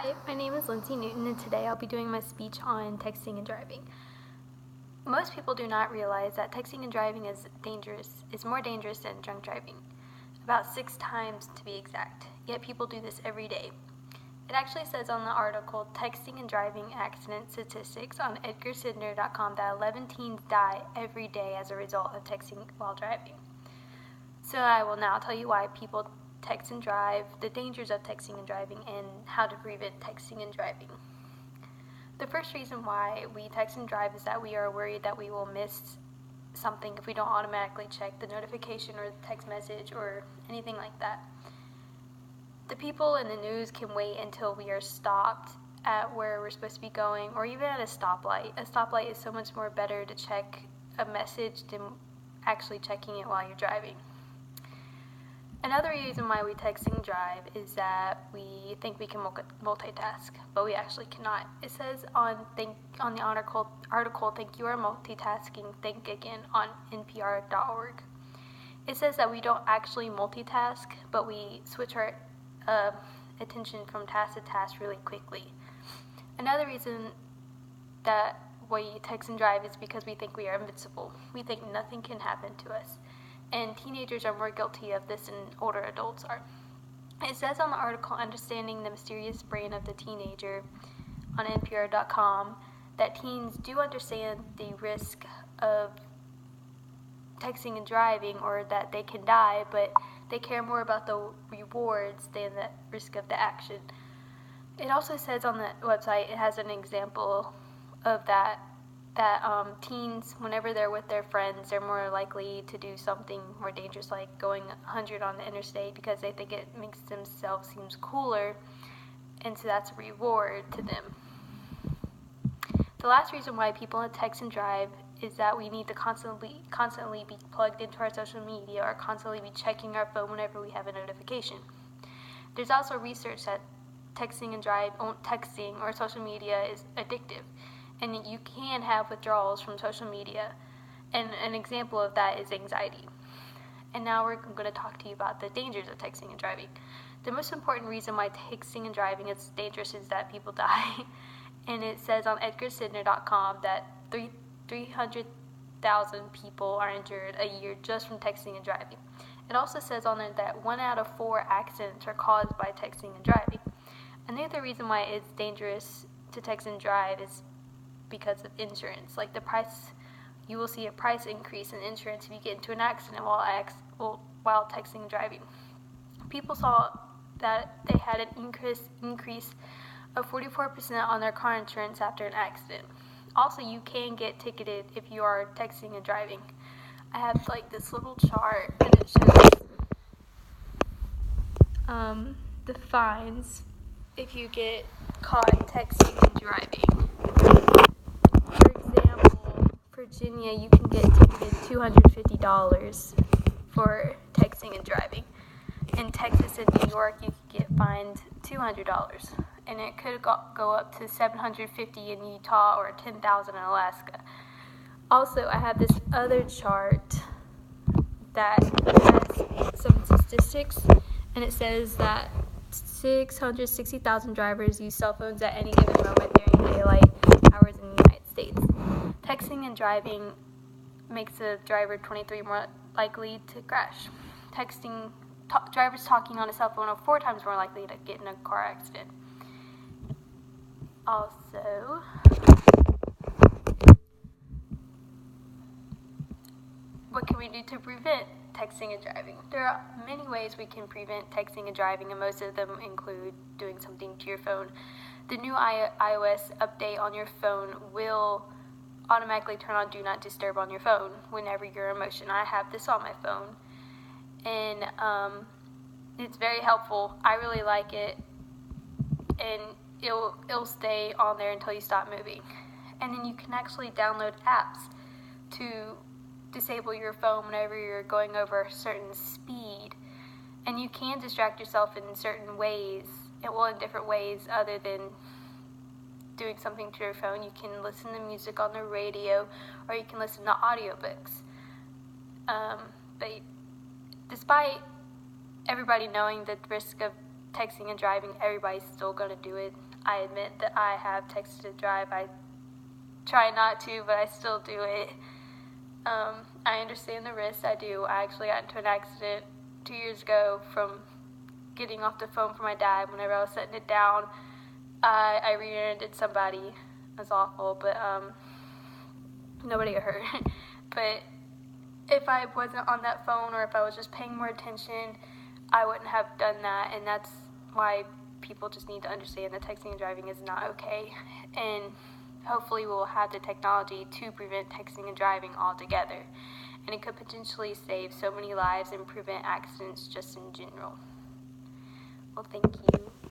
Hi, my name is Lindsey Newton, and today I'll be doing my speech on texting and driving. Most people do not realize that texting and driving is more dangerous than drunk driving, about 6 times to be exact, yet people do this every day. It actually says on the article, Texting and Driving Accident Statistics on EdgarSidner.com that 11 teens die every day as a result of texting while driving. So I will now tell you why people text and drive, the dangers of texting and driving, and how to prevent texting and driving. The first reason why we text and drive is that we are worried that we will miss something if we don't automatically check the notification or the text message or anything like that. The people in the news can wait until we are stopped at where we're supposed to be going, or even at a stoplight. A stoplight is so much more better to check a message than actually checking it while you're driving. Another reason why we text and drive is that we think we can multitask, but we actually cannot. It says on the article, "Think you are multitasking, think again," on npr.org. It says that we don't actually multitask, but we switch our attention from task to task really quickly. Another reason that we text and drive is because we think we are invincible. We think nothing can happen to us. And teenagers are more guilty of this than older adults are. It says on the article, Understanding the Mysterious Brain of the Teenager, on npr.com, that teens do understand the risk of texting and driving, or that they can die, but they care more about the rewards than the risk of the action. It also says on the website, it has an example of that teens, whenever they're with their friends, they're more likely to do something more dangerous, like going 100 on the interstate, because they think it makes themselves seem cooler, and so that's a reward to them. The last reason why people text and drive is that we need to constantly be plugged into our social media, or constantly be checking our phone whenever we have a notification. There's also research that texting or social media is addictive, and you can have withdrawals from social media, and an example of that is anxiety. And now we're going to talk to you about the dangers of texting and driving. The most important reason why texting and driving is dangerous is that people die. And it says on EdgarSidner.com that 300,000 people are injured a year just from texting and driving. It also says on there that 1 out of 4 accidents are caused by texting and driving. Another reason why it's dangerous to text and drive is because of insurance. Like you will see a price increase in insurance if you get into an accident while texting and driving. People saw that they had an increase of 44% on their car insurance after an accident. Also, you can get ticketed if you are texting and driving. I have this little chart, and it shows the fines if you get caught texting and driving. For example, Virginia, you can get ticketed $250 for texting and driving. In Texas and New York, you can get fined $200, and it could go up to $750 in Utah or $10,000 in Alaska. Also, I have this other chart that has some statistics, and it says that 660,000 drivers use cell phones at any given moment during daylight hours in the United States. Texting and driving makes a driver 23 more likely to crash. Drivers talking on a cell phone are 4 times more likely to get in a car accident. Also, what can we do to prevent texting and driving? There are many ways we can prevent texting and driving, and most of them include doing something to your phone. The new iOS update on your phone will automatically turn on Do Not Disturb on your phone whenever you're in motion. I have this on my phone, and it's very helpful. I really like it, and it'll stay on there until you stop moving. And then you can actually download apps to disable your phone whenever you're going over a certain speed, and you can distract yourself in certain ways, in different ways other than doing something to your phone. You can listen to music on the radio, or you can listen to audiobooks. But despite everybody knowing the risk of texting and driving, everybody's still going to do it. I admit that I have texted and drive. I try not to, but I still do it. I understand the risks. I do. I actually got into an accident 2 years ago from getting off the phone from my dad. Whenever I was setting it down, I rear-ended somebody. It was awful, but nobody got hurt. But if I wasn't on that phone, or if I was just paying more attention, I wouldn't have done that. And that's why people just need to understand that texting and driving is not okay. And hopefully we'll have the technology to prevent texting and driving altogether. And it could potentially save so many lives and prevent accidents just in general. Well, thank you.